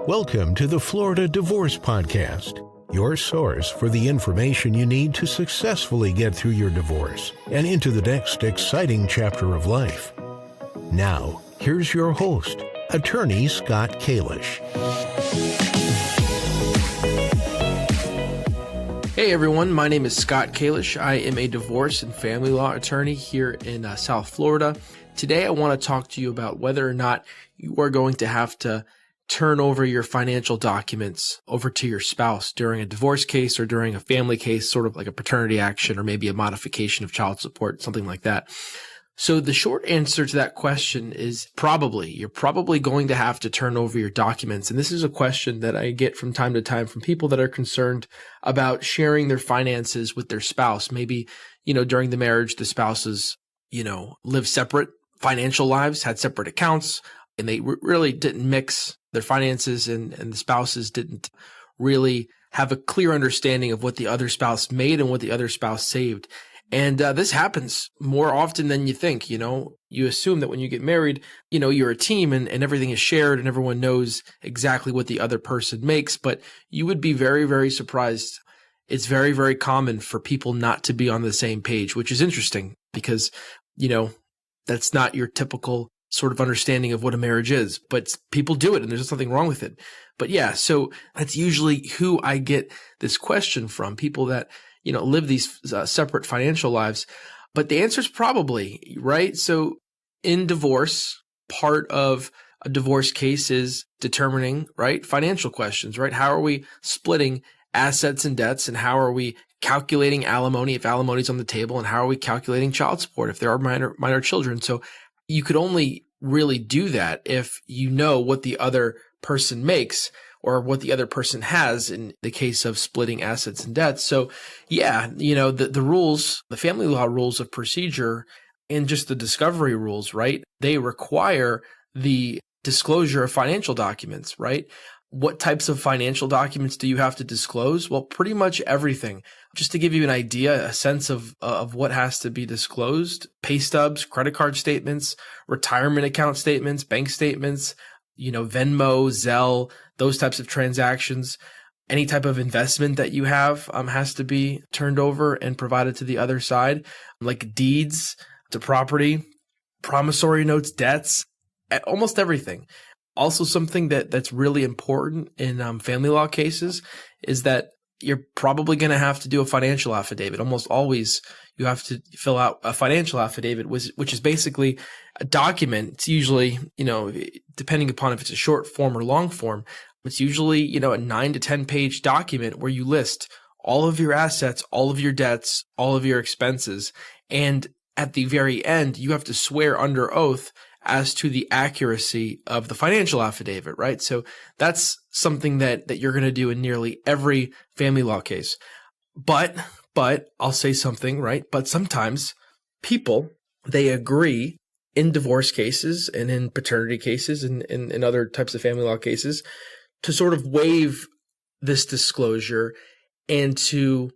Welcome to the Florida Divorce Podcast, your source for the information you need to successfully get through your divorce and into the next exciting chapter of life. Now, here's your host, Attorney Scott Kalish. Hey everyone, my name is Scott Kalish. I am a divorce and family law attorney here in South Florida. Today I want to talk to you about whether or not you are going to have to turn over your financial documents over to your spouse during a divorce case or during a family case, sort of like a paternity action or maybe a modification of child support, something like that. So the short answer to that question is probably. You're probably going to have to turn over your documents. And this is a question that I get from time to time from people that are concerned about sharing their finances with their spouse. Maybe, during the marriage, the spouses, live separate financial lives, had separate accounts, and they really didn't mix their finances, and the spouses didn't really have a clear understanding of what the other spouse made and what the other spouse saved. And this happens more often than you think. You assume that when you get married, you're a team and everything is shared and everyone knows exactly what the other person makes. But you would be very, very surprised. It's very, very common for people not to be on the same page, which is interesting because, that's not your typical sort of understanding of what a marriage is, but people do it and there's nothing wrong with it. But yeah, so that's usually who I get this question from, people that, live these separate financial lives. But the answer is probably, right? So in divorce, part of a divorce case is determining, right, financial questions, right? How are we splitting assets and debts, and how are we calculating alimony if alimony is on the table, and how are we calculating child support if there are minor children? So you could only really do that if you know what the other person makes or what the other person has in the case of splitting assets and debts. So yeah, the rules, the family law rules of procedure and just the discovery rules, right? They require the disclosure of financial documents, right? What types of financial documents do you have to disclose? Well, pretty much everything. Just to give you an idea, a sense of what has to be disclosed: pay stubs, credit card statements, retirement account statements, bank statements, Venmo, Zelle, those types of transactions. Any type of investment that you have has to be turned over and provided to the other side, like deeds to property, promissory notes, debts, almost everything. Also, something that's really important in family law cases is that you're probably going to have to do a financial affidavit. Almost always you have to fill out a financial affidavit, which is basically a document. It's usually, depending upon if it's a short form or long form, it's usually, a 9 to 10 page document where you list all of your assets, all of your debts, all of your expenses. And at the very end, you have to swear under oath as to the accuracy of the financial affidavit, right? So that's something that you're going to do in nearly every family law case. But I'll say something, right? But sometimes people, they agree in divorce cases and in paternity cases and in other types of family law cases to sort of waive this disclosure and to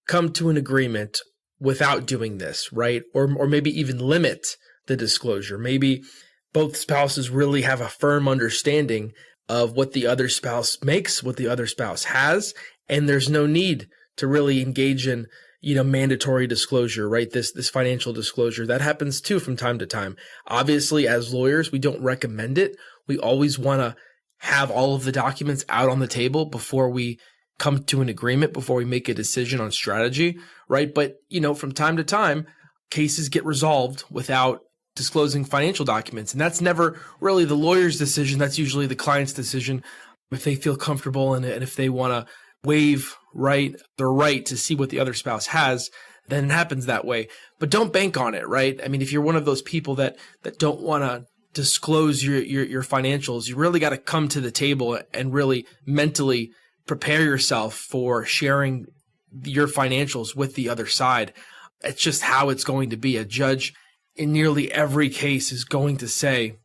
come to an agreement without doing this, right? Or maybe even limit the disclosure. Maybe both spouses really have a firm understanding of what the other spouse makes, what the other spouse has, and there's no need to really engage in, mandatory disclosure, right? This financial disclosure. That happens too from time to time. Obviously, as lawyers, we don't recommend it. We always want to have all of the documents out on the table before we come to an agreement, before we make a decision on strategy, right? But, from time to time, cases get resolved without disclosing financial documents. And that's never really the lawyer's decision. That's usually the client's decision. If they feel comfortable and if they want to waive their right to see what the other spouse has, then it happens that way. But don't bank on it, right? I mean, if you're one of those people that don't want to disclose your financials, you really got to come to the table and really mentally prepare yourself for sharing your financials with the other side. It's just how it's going to be. A judge in nearly every case is going to say,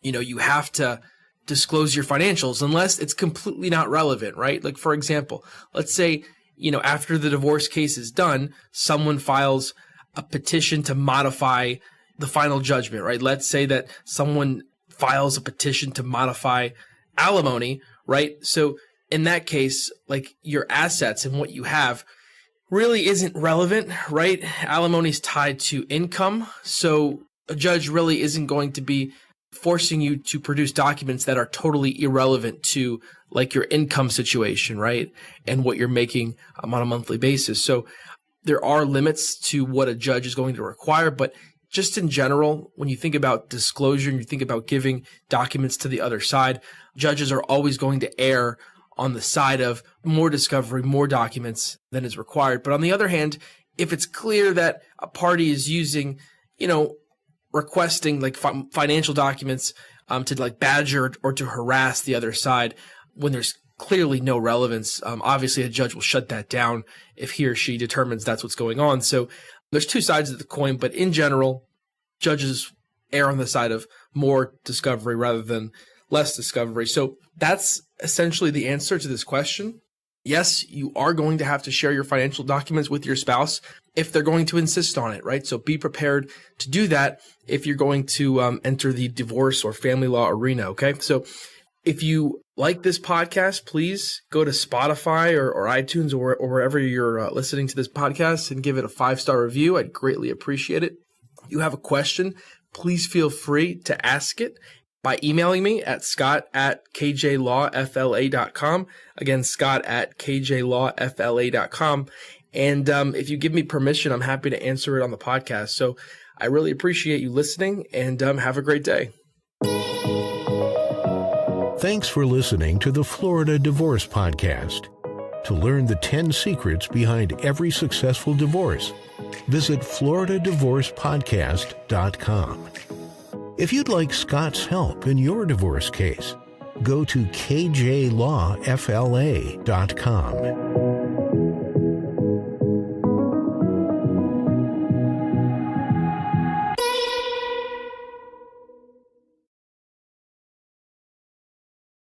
you have to disclose your financials unless it's completely not relevant, right? Like, for example, let's say, after the divorce case is done, someone files a petition to modify the final judgment, right? Let's say that someone files a petition to modify alimony, right? So in that case, like your assets and what you have really isn't relevant, right? Alimony is tied to income. So a judge really isn't going to be forcing you to produce documents that are totally irrelevant to like your income situation, right? And what you're making on a monthly basis. So there are limits to what a judge is going to require, but just in general, when you think about disclosure and you think about giving documents to the other side, judges are always going to err on the side of more discovery, more documents than is required. But on the other hand, if it's clear that a party is using, requesting like financial documents to like badger or to harass the other side when there's clearly no relevance, obviously a judge will shut that down if he or she determines that's what's going on. So there's two sides of the coin, but in general, judges err on the side of more discovery rather than less discovery. So that's essentially the answer to this question. Yes, you are going to have to share your financial documents with your spouse if they're going to insist on it, right? So be prepared to do that if you're going to enter the divorce or family law arena, okay? So if you like this podcast, please go to Spotify or iTunes or wherever you're listening to this podcast and give it a 5-star review. I'd greatly appreciate it. If you have a question, please feel free to ask it by emailing me at scott@kjlawfla.com. Again, scott@kjlawfla.com. And if you give me permission, I'm happy to answer it on the podcast. So I really appreciate you listening, and have a great day. Thanks for listening to the Florida Divorce Podcast. To learn the 10 secrets behind every successful divorce, visit floridadivorcepodcast.com. If you'd like Scott's help in your divorce case, go to kjlawfla.com.